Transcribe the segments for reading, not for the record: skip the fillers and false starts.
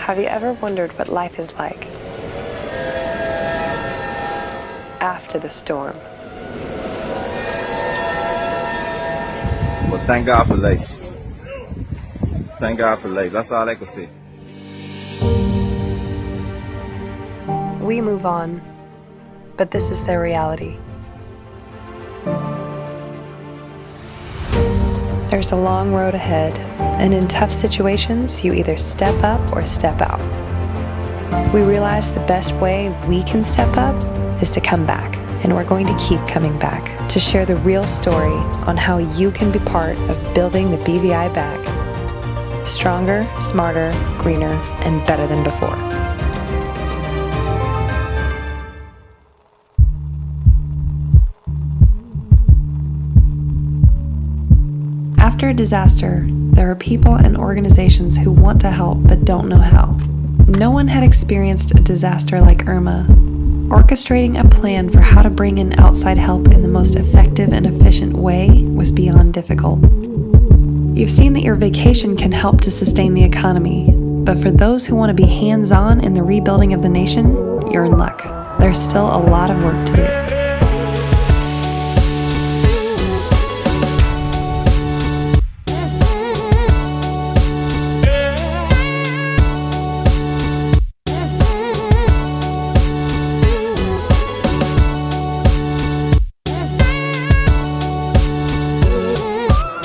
Have you ever wondered what life is like after the storm? Well, thank God for life. Thank God for life. That's all I can say. We move on, but this is their reality. There's a long road ahead, and in tough situations, you either step up or step out. We realize the best way we can step up is to come back, and we're going to keep coming back to share the real story on how you can be part of building the BVI back. Stronger, smarter, greener, and better than before. After a disaster, there are people and organizations who want to help but don't know how. No one had experienced a disaster like Irma. Orchestrating a plan for how to bring in outside help in the most effective and efficient way was beyond difficult. You've seen that your vacation can help to sustain the economy, but for those who want to be hands-on in the rebuilding of the nation, you're in luck. There's still a lot of work to do.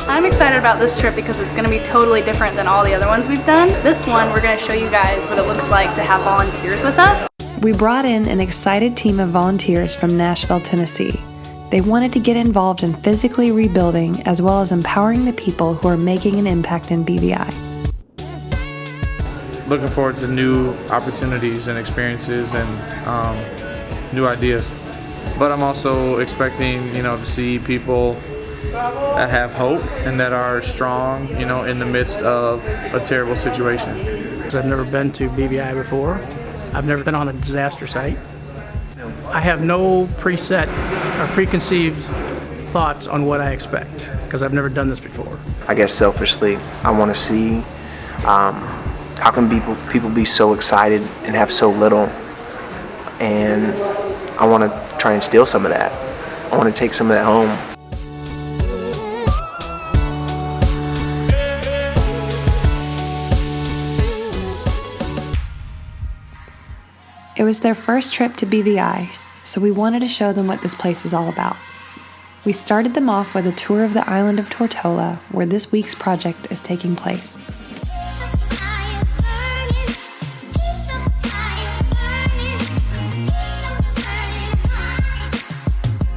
I'm excited about this trip because it's going to be totally different than all the other ones we've done. This one, we're going to show you guys what it looks like to have volunteers with us. We brought in an excited team of volunteers from Nashville, Tennessee. They wanted to get involved in physically rebuilding as well as empowering the people who are making an impact in BVI. Looking forward to new opportunities and experiences and new ideas. But I'm also expecting, to see people that have hope and that are strong, in the midst of a terrible situation. I've never been to BVI before. I've never been on a disaster site. I have no preset or preconceived thoughts on what I expect because I've never done this before. I guess selfishly, I want to see how can people be so excited and have so little, and I want to try and steal some of that. I want to take some of that home. It was their first trip to BVI, so we wanted to show them what this place is all about. We started them off with a tour of the island of Tortola, where this week's project is taking place.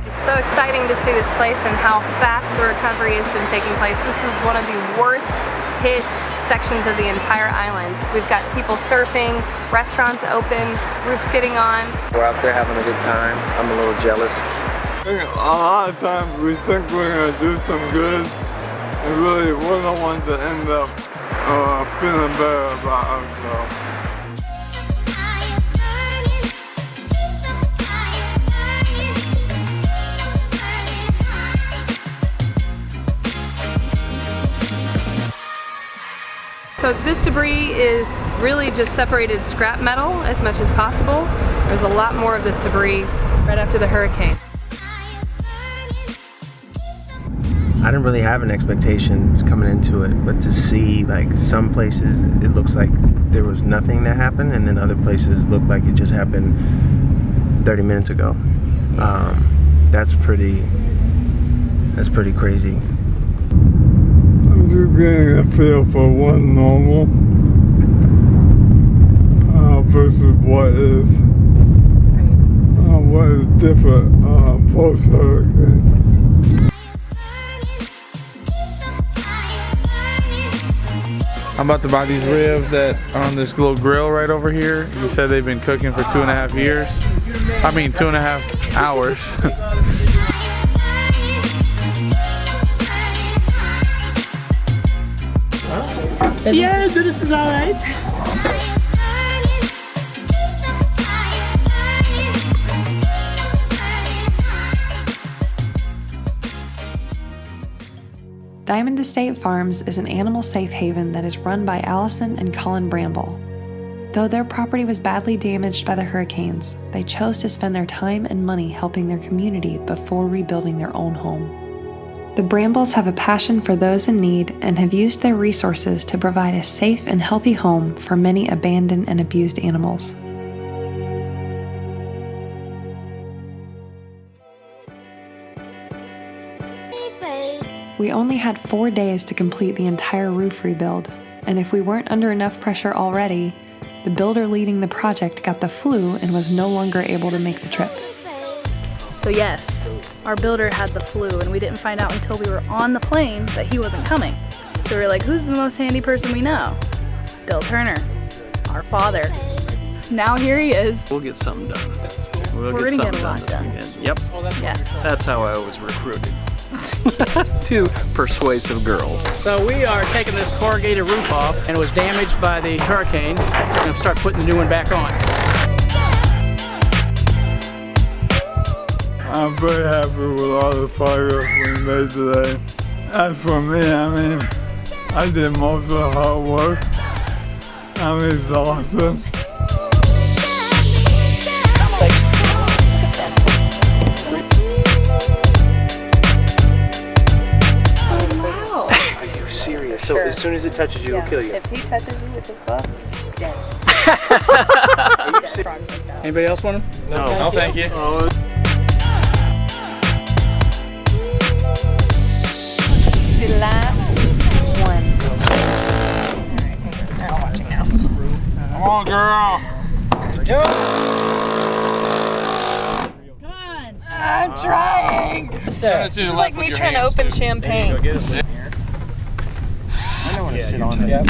It's so exciting to see this place and how fast the recovery has been taking place. This is one of the worst hit sections of the entire island. We've got people surfing, restaurants open, roofs getting on. We're out there having a good time. I'm a little jealous. A lot of times we think we're going to do some good, and really we're the ones that end up feeling better about ourselves. So this debris is really just separated scrap metal as much as possible. There's a lot more of this debris right after the hurricane. I didn't really have an expectation coming into it, but to see like some places it looks like there was nothing that happened, and then other places look like it just happened 30 minutes ago. That's pretty crazy. I'm just getting a feel for what's normal versus what is different post-hurricane. I'm about to buy these ribs that are on this little grill right over here. He said they've been cooking for 2.5 years. I mean 2.5 hours. Yeah, this is all right. Diamond Estate Farms is an animal safe haven that is run by Allison and Colin Bramble. Though their property was badly damaged by the hurricanes, they chose to spend their time and money helping their community before rebuilding their own home. The Brambles have a passion for those in need and have used their resources to provide a safe and healthy home for many abandoned and abused animals. We only had 4 days to complete the entire roof rebuild, and if we weren't under enough pressure already, the builder leading the project got the flu and was no longer able to make the trip. So yes, our builder had the flu, and we didn't find out until we were on the plane that he wasn't coming. So we were like, who's the most handy person we know? Bill Turner, our father. Now here he is. We'll get something done. We're gonna get a lot done. Yep. Yeah. That's how I was recruited. Two persuasive girls. So we are taking this corrugated roof off, and it was damaged by the hurricane. We're going to start putting the new one back on. I'm very happy with all the progress we made today. As for me, I did most of the hard work. I'm exhausted. Are you serious? So as soon as it touches you, it'll kill you. If he touches you with his glove, dead. Anybody else want them? No, thank you. The last one. They're all watching now. Come on, girl. I'm trying. It's like me trying to open champagne. I don't want to sit on it. Yep.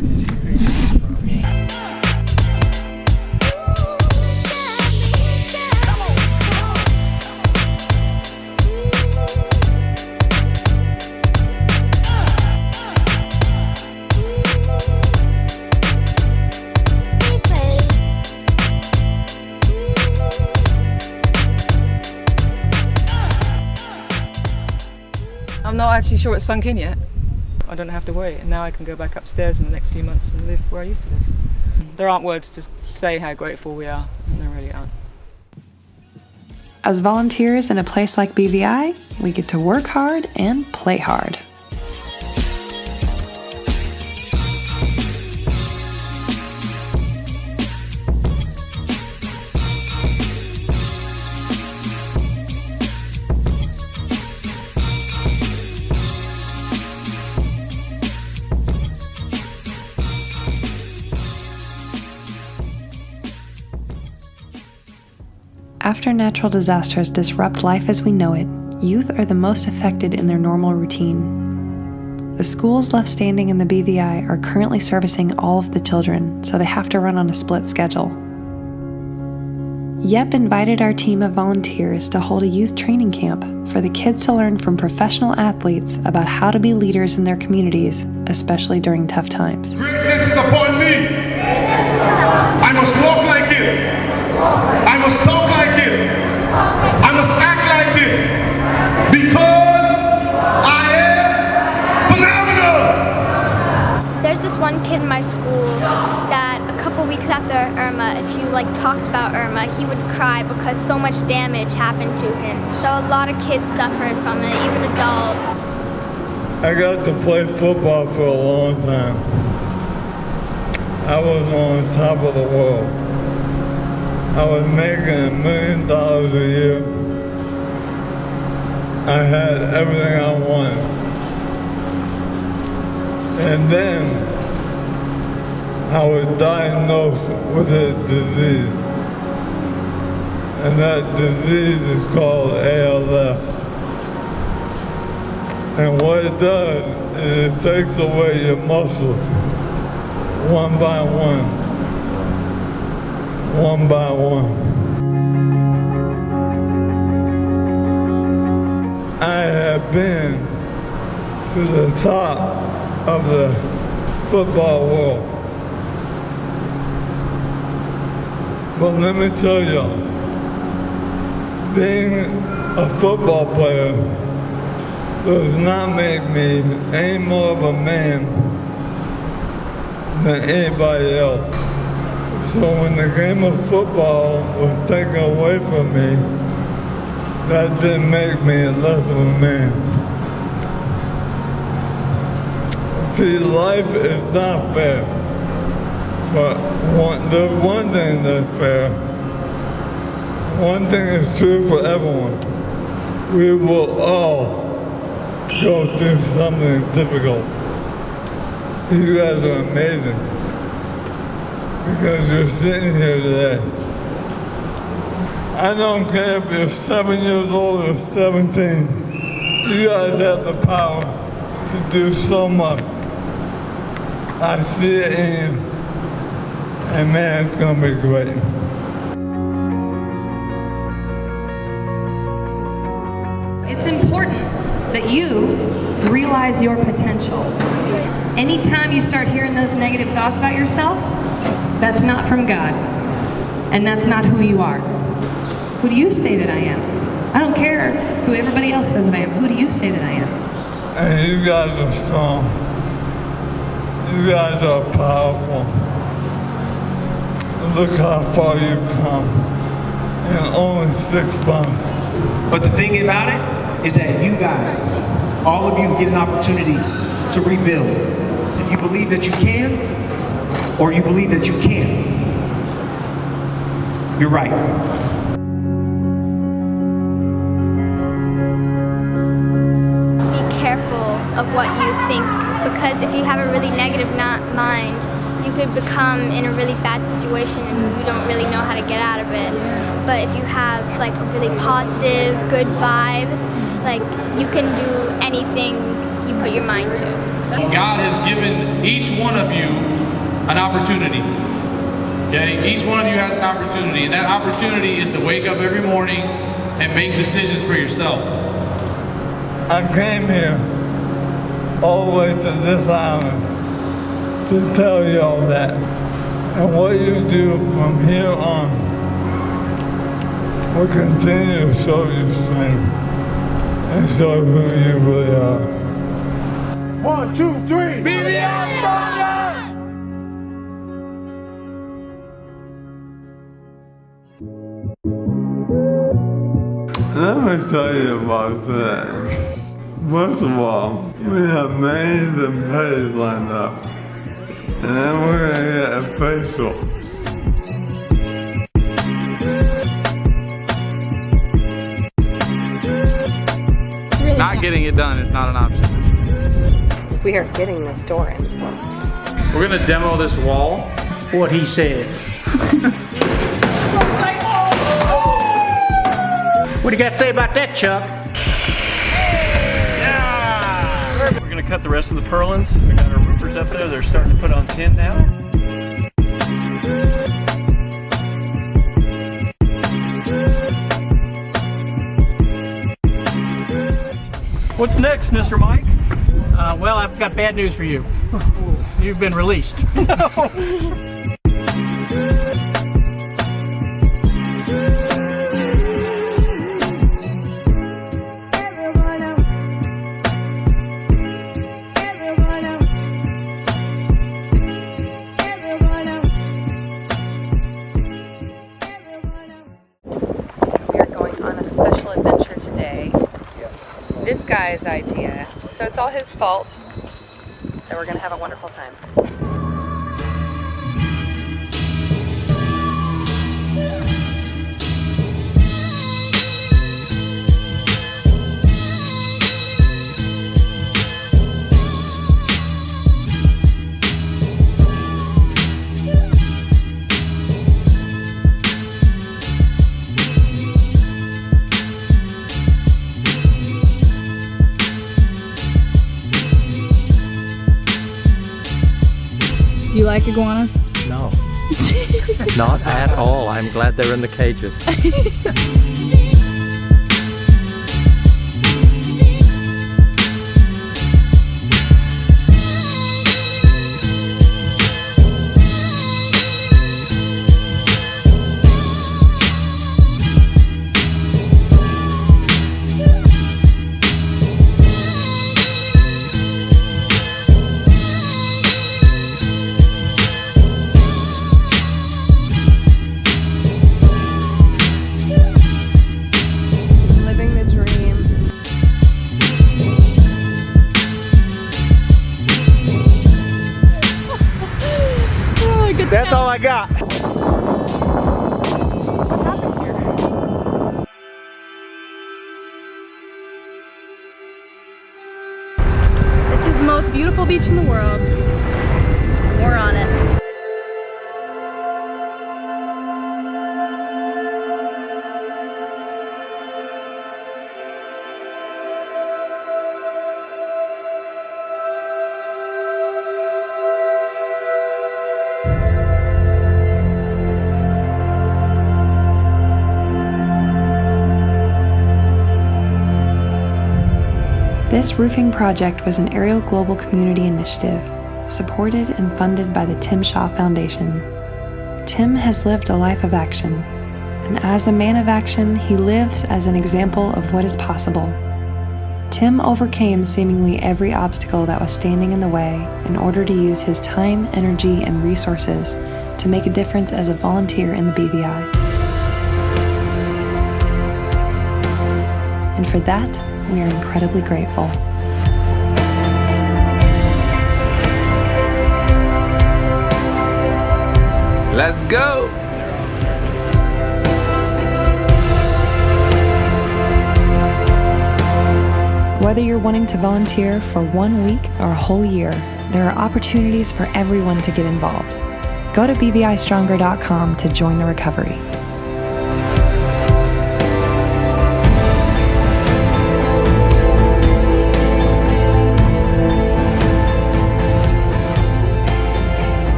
I'm not actually sure it's sunk in yet. I don't have to worry, and now I can go back upstairs in the next few months and live where I used to live. There aren't words to say how grateful we are, and there really aren't. As volunteers in a place like BVI, we get to work hard and play hard. After natural disasters disrupt life as we know it, youth are the most affected in their normal routine. The schools left standing in the BVI are currently servicing all of the children, so they have to run on a split schedule. Yep invited our team of volunteers to hold a youth training camp for the kids to learn from professional athletes about how to be leaders in their communities, especially during tough times. Greatness is upon me. I must walk like it. I must talk like it. I must act like it. Because I am phenomenal. There's this one kid in my school that a couple weeks after Irma, if you talked about Irma, he would cry because so much damage happened to him. So a lot of kids suffered from it, even adults. I got to play football for a long time. I was on top of the world. I was making $1 million a year. I had everything I wanted. And then I was diagnosed with a disease. And that disease is called ALS. And what it does is it takes away your muscles one by one. One by one. I have been to the top of the football world. But let me tell y'all, being a football player does not make me any more of a man than anybody else. So when the game of football was taken away from me, that didn't make me less of a man. See, life is not fair, but there's one thing that's fair. One thing is true for everyone. We will all go through something difficult. You guys are amazing because you're sitting here today. I don't care if you're 7 years old or 17. You guys have the power to do so much. I see it in you. And man, it's gonna be great. It's important that you realize your potential. Anytime you start hearing those negative thoughts about yourself, that's not from God. And that's not who you are. Who do you say that I am? I don't care who everybody else says that I am. Who do you say that I am? And you guys are strong. You guys are powerful. Look how far you've come in only 6 months. But the thing about it is that you guys, all of you get an opportunity to rebuild. Do you believe that you can, or you believe that you can't? You're right. Be careful of what you think, because if you have a really negative mind, you could become in a really bad situation and you don't really know how to get out of it. But if you have like a really positive, good vibe, like you can do anything you put your mind to. God has given each one of you an opportunity. Okay? Each one of you has an opportunity, and that opportunity is to wake up every morning and make decisions for yourself. I came here all the way to this island to tell y'all that. And what you do from here on will continue to show you strength and show who you really are. 1, 2, 3. BVI stronger! Let me tell you about that. First of all, we have mains and pays lined up. And then we're gonna get a facial. Not getting it done is not an option. We are getting this door in. We're gonna demo this wall. What he said. What do you got to say about that, Chuck? Yeah! We're gonna cut the rest of the purlins. We got our roofers up there. They're starting to put on tin now. What's next, Mr. Mike? Well, I've got bad news for you. You've been released. This guy's idea, so it's all his fault that we're gonna have a wonderful time. You like iguanas? No. Not at all. I'm glad they're in the cages. That's all I got. This is the most beautiful beach in the world. We're on it. This roofing project was an Ariel Global Community Initiative, supported and funded by the Tim Shaw Foundation. Tim has lived a life of action, and as a man of action, he lives as an example of what is possible. Tim overcame seemingly every obstacle that was standing in the way in order to use his time, energy, and resources to make a difference as a volunteer in the BVI. And for that, we are incredibly grateful. Let's go! Whether you're wanting to volunteer for 1 week or a whole year, there are opportunities for everyone to get involved. Go to bvistronger.com to join the recovery.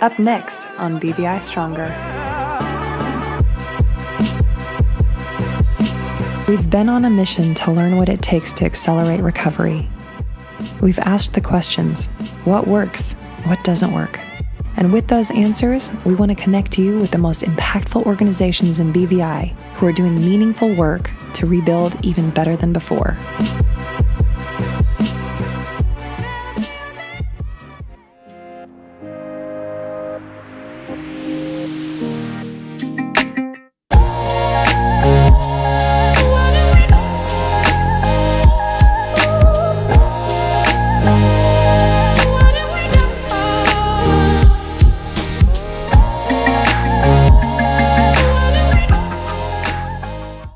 Up next on BVI Stronger. We've been on a mission to learn what it takes to accelerate recovery. We've asked the questions, what works, what doesn't work? And with those answers, we want to connect you with the most impactful organizations in BVI who are doing meaningful work to rebuild even better than before.